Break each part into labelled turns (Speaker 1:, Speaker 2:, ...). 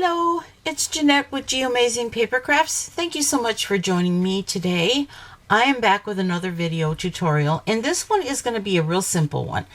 Speaker 1: Hello, it's Jeanette with Amazing Paper Crafts. Thank you so much for joining me today. I am back with another video tutorial, and this one is going to be a real simple one.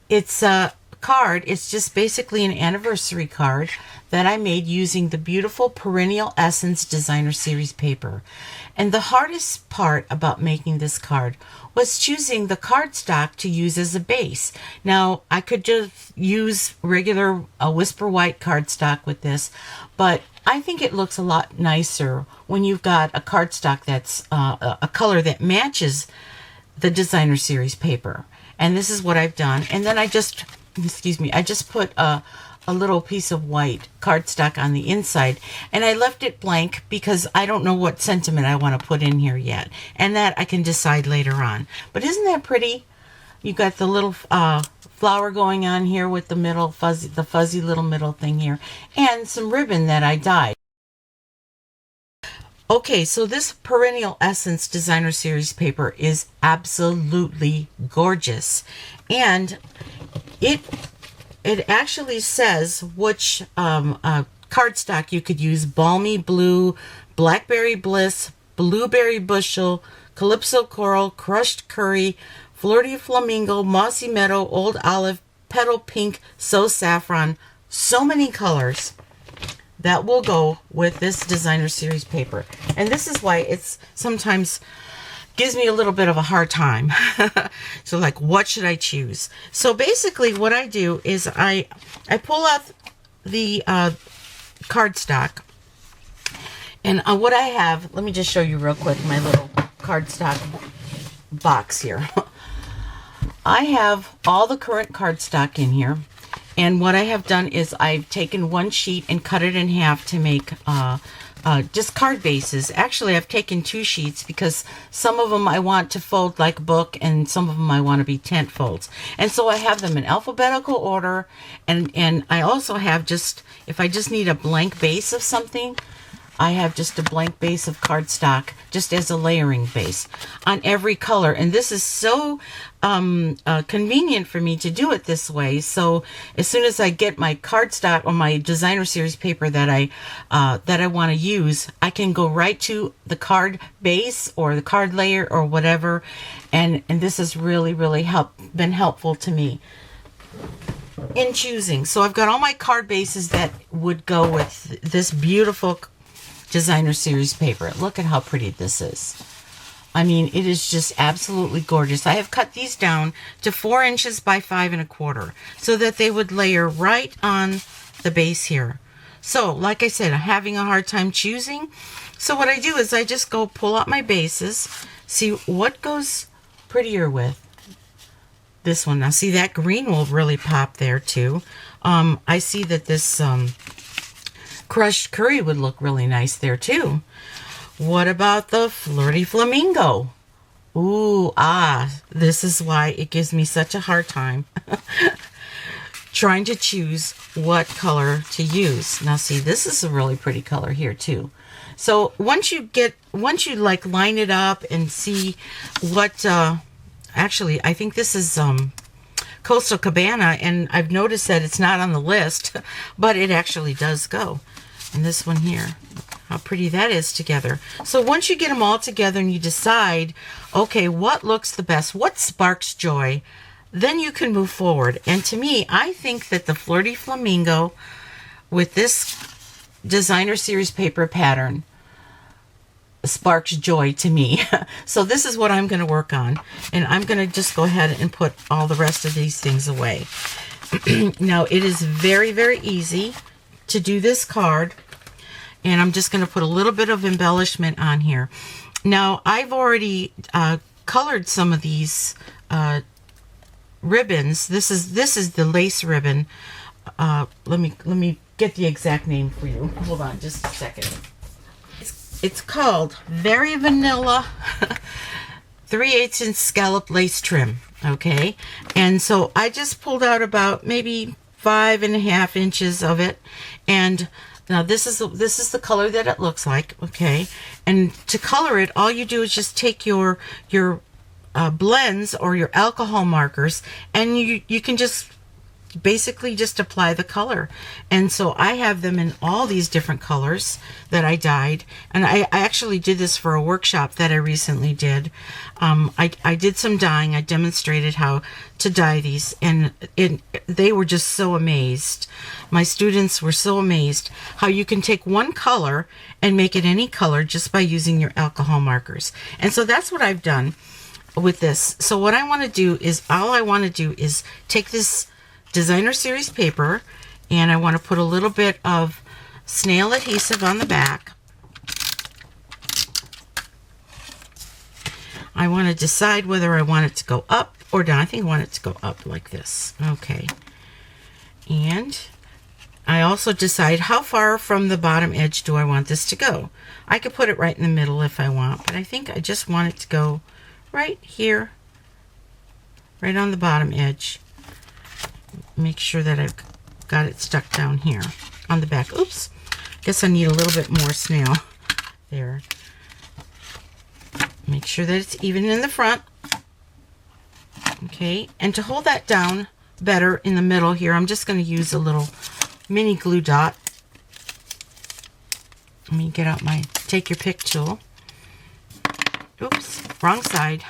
Speaker 1: It's a card. It's just basically an anniversary card that I made using the beautiful Perennial Essence Designer Series paper. And the hardest part about making this card was choosing the cardstock to use as a base. Now, I could just use regular Whisper White cardstock with this, but I think it looks a lot nicer when you've got a cardstock that's a color that matches the Designer Series paper. And this is what I've done. And then I just put a little piece of white cardstock on the inside, and I left it blank because I don't know what sentiment I want to put in here yet, and that I can decide later on. But isn't that pretty? You got the little flower going on here with the middle fuzzy little middle thing here, and some ribbon that I dyed. Okay, so this Perennial Essence Designer Series paper is absolutely gorgeous, and it actually says which cardstock you could use: Balmy Blue, Blackberry Bliss, Blueberry Bushel, Calypso Coral, Crushed Curry, Flirty Flamingo, Mossy Meadow, Old Olive, Petal Pink, So Saffron. So many colors that will go with this Designer Series paper. And this is why it's sometimes gives me a little bit of a hard time. So like, what should I choose? So basically what I do is I pull out the cardstock, and what I have, let me just show you real quick my little cardstock box here. I have all the current cardstock in here, and what I have done is I've taken one sheet and cut it in half to make just card bases. Actually, I've taken two sheets because some of them I want to fold like a book, and some of them I want to be tent folds. And so I have them in alphabetical order, and I also have just, if I just need a blank base of something, I have just a blank base of cardstock just as a layering base on every color. And this is so convenient for me to do it this way. So as soon as I get my cardstock or my Designer Series paper that I want to use, I can go right to the card base or the card layer or whatever. And this has really been helpful to me in choosing. So I've got all my card bases that would go with this beautiful Designer Series paper. Look at how pretty this is. I mean, it is just absolutely gorgeous. I have cut these down to 4 inches by 5 1/4 so that they would layer right on the base here. So like I said, I'm having a hard time choosing. So what I do is I just go pull out my bases, see what goes prettier with this one. Now see, that green will really pop there too. I see that this Crushed Curry would look really nice there too. What about the Flirty Flamingo? Ooh, this is why it gives me such a hard time trying to choose what color to use. Now see, this is a really pretty color here too. So once you like line it up and see what, actually I think this is Coastal Cabana, and I've noticed that it's not on the list, but it actually does go. And this one here, how pretty that is together. So once you get them all together and you decide, okay, what looks the best, what sparks joy, then you can move forward. And to me, I think that the Flirty Flamingo with this Designer Series paper pattern sparks joy to me. So this is what I'm going to work on, and I'm going to just go ahead and put all the rest of these things away. Now it is very easy to do this card, and I'm just going to put a little bit of embellishment on here. Now I've already colored some of these ribbons. This is the lace ribbon. Let me get the exact name for you. Hold on just a second. It's called Very Vanilla 3/8 inch scallop lace trim. Okay, and so I just pulled out about maybe 5 1/2 inches of it, and now this is the color that it looks like. Okay, and to color it, all you do is just take your blends or your alcohol markers, and you can just basically just apply the color. And so I have them in all these different colors that I dyed. And I actually did this for a workshop that I recently did. I did some dyeing. I demonstrated how to dye these, and they were just so amazed. My students were so amazed how you can take one color and make it any color just by using your alcohol markers. And so that's what I've done with this. So what I want to do is, all I want to do is take this designer series paper, and I want to put a little bit of snail adhesive on the back. I want to decide whether I want it to go up or down. I think I want it to go up like this. Okay. And I also decide how far from the bottom edge do I want this to go. I could put it right in the middle if I want, but I think I just want it to go right here, right on the bottom edge. Make sure that I've got it stuck down here on the back. Oops, guess I need a little bit more snail there. Make sure that it's even in the front. Okay, and to hold that down better in the middle here, I'm just going to use a little mini glue dot. Let me get out my take your pick tool. Oops, wrong side.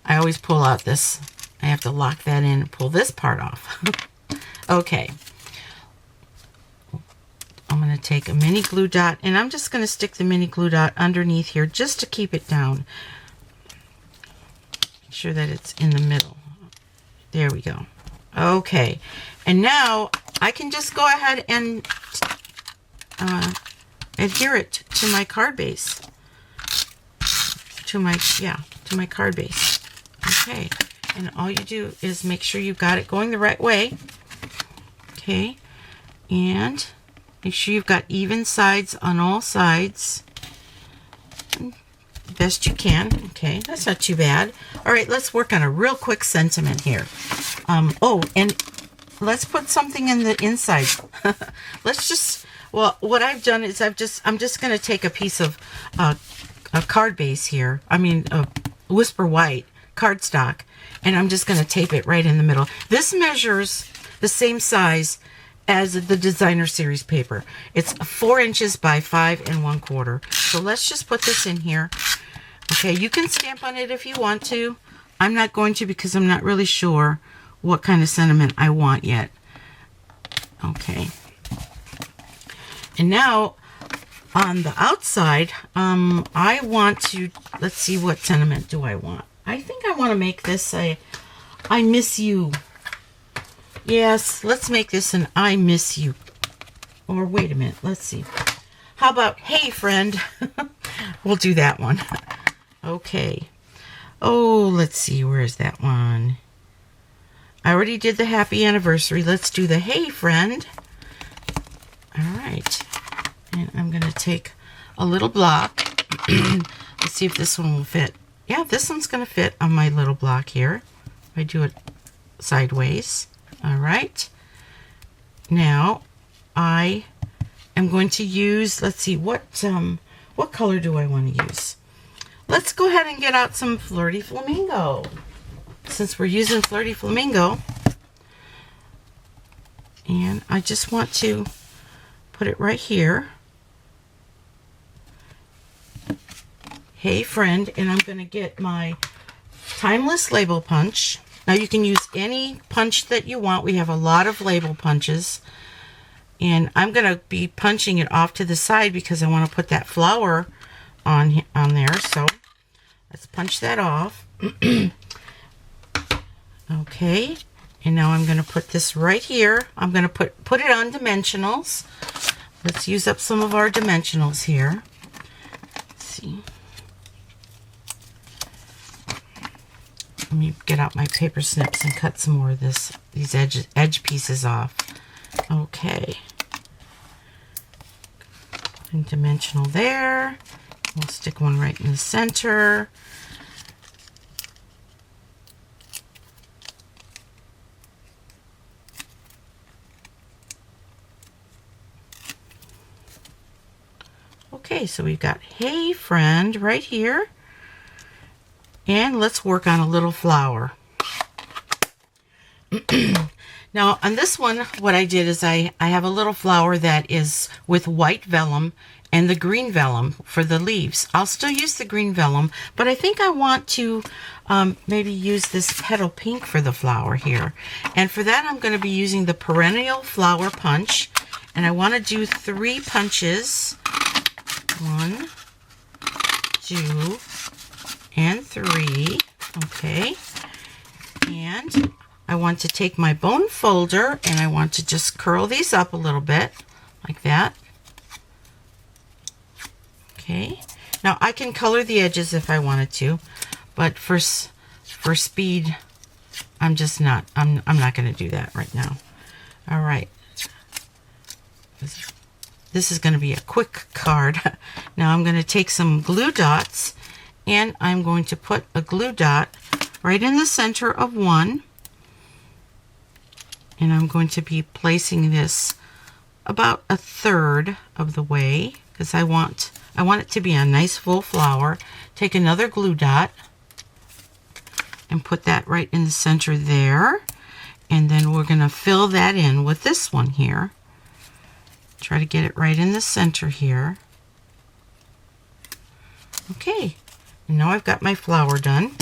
Speaker 1: I always pull out this. I have to lock that in and pull this part off. Okay. I'm going to take a mini glue dot, and I'm just going to stick the mini glue dot underneath here just to keep it down. Make sure that it's in the middle. There we go. Okay. And now I can just go ahead and adhere it to my card base. To my card base. Okay. And all you do is make sure you've got it going the right way. Okay. And make sure you've got even sides on all sides. Best you can. Okay, that's not too bad. All right, let's work on a real quick sentiment here. Oh, and let's put something in the inside. Let's just, well, what I've done is I'm just going to take a piece of a card base here. I mean, a Whisper White cardstock, and I'm just going to tape it right in the middle. This measures the same size as the designer series paper. It's 4 inches by 5 1/4. So let's just put this in here. Okay, you can stamp on it if you want to. I'm not going to because I'm not really sure what kind of sentiment I want yet. Okay. And now on the outside, I want to, let's see, what sentiment do I want? I think I want to make this a I miss you. Yes, let's make this an I miss you. Or wait a minute, let's see. How about, hey friend? We'll do that one. Okay. Oh, let's see, where is that one? I already did the happy anniversary. Let's do the hey friend. All right. And I'm going to take a little block. Let's see if this one will fit. Yeah, this one's going to fit on my little block here. If I do it sideways. All right. Now, I am going to use, let's see, what color do I want to use? Let's go ahead and get out some Flirty Flamingo. Since we're using Flirty Flamingo. And I just want to put it right here. Hey friend, and I'm going to get my Timeless Label Punch. Now you can use any punch that you want. We have a lot of label punches. And I'm going to be punching it off to the side because I want to put that flower on there. So let's punch that off. Okay. And now I'm going to put this right here. I'm going to put it on dimensionals. Let's use up some of our dimensionals here. Let's see. Let me get out my paper snips and cut some more of these edge pieces off. Okay. And dimensional there. We'll stick one right in the center. Okay, so we've got hey friend right here. And let's work on a little flower. Now on this one, what I did is I have a little flower that is with white vellum and the green vellum for the leaves. I'll still use the green vellum, but I think I want to maybe use this petal pink for the flower here. And for that, I'm going to be using the Perennial Flower Punch. And I want to do 3 punches. 1, 2, and 3. Okay. And I want to take my bone folder and I want to just curl these up a little bit like that. Okay. Now I can color the edges if I wanted to, but for speed, I'm not going to do that right now. All right. This is going to be a quick card. Now I'm going to take some glue dots and I'm going to put a glue dot right in the center of one. And I'm going to be placing this about 1/3 of the way because I want it to be a nice full flower. Take another glue dot and put that right in the center there. And then we're going to fill that in with this one here. Try to get it right in the center here. Okay, and now I've got my flower done.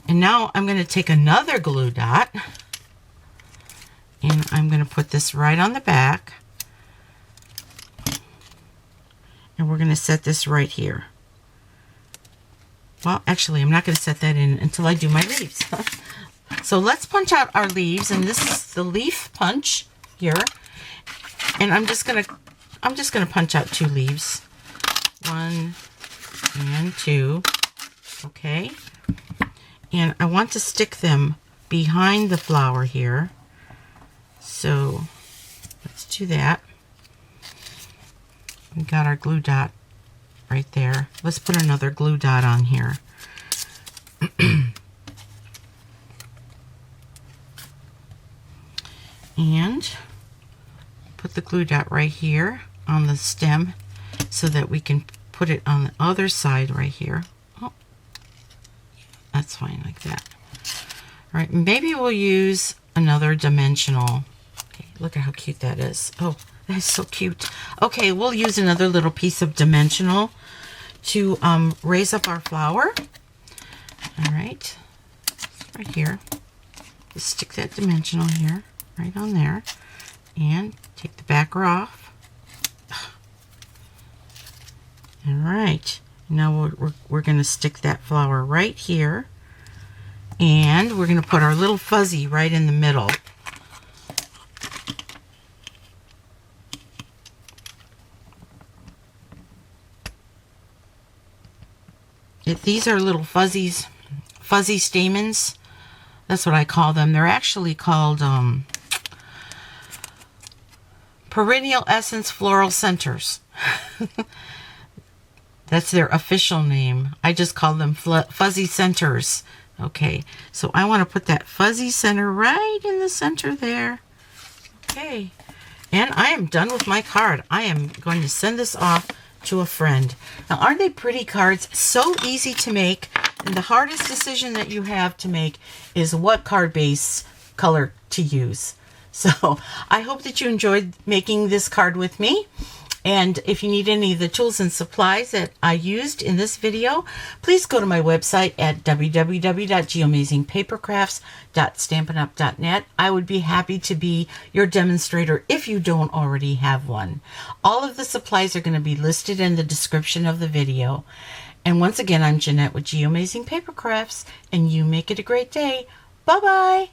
Speaker 1: And now I'm going to take another glue dot and I'm going to put this right on the back. And we're going to set this right here. Well, actually, I'm not going to set that in until I do my leaves. So let's punch out our leaves, and this is the leaf punch here. And I'm just going to punch out 2 leaves. 1 and 2. Okay. And I want to stick them behind the flower here. So let's do that. We got our glue dot right there. Let's put another glue dot on here. And put the glue dot right here on the stem so that we can put it on the other side right here. Oh, that's fine like that. All right, maybe we'll use another dimensional. Okay, look at how cute that is. Oh, that is so cute. Okay, we'll use another little piece of dimensional to raise up our flower. All right, right here. Just stick that dimensional here, right on there, and take the backer off. All right, now we're going to stick that flower right here, and we're going to put our little fuzzy right in the middle. These are little fuzzy stamens. That's what I call them. They're actually called Perennial Essence Floral Centers. That's their official name. I just call them fuzzy centers. Okay, so I want to put that fuzzy center right in the center there. Okay, and I am done with my card. I am going to send this off to a friend. Now, aren't they pretty cards? So easy to make. And the hardest decision that you have to make is what card base color to use. So I hope that you enjoyed making this card with me. And if you need any of the tools and supplies that I used in this video, please go to my website at www.geamazingpapercrafts.stampinup.net. I would be happy to be your demonstrator if you don't already have one. All of the supplies are going to be listed in the description of the video. And once again, I'm Jeanette with Geamazing Paper Crafts, and you make it a great day. Bye-bye.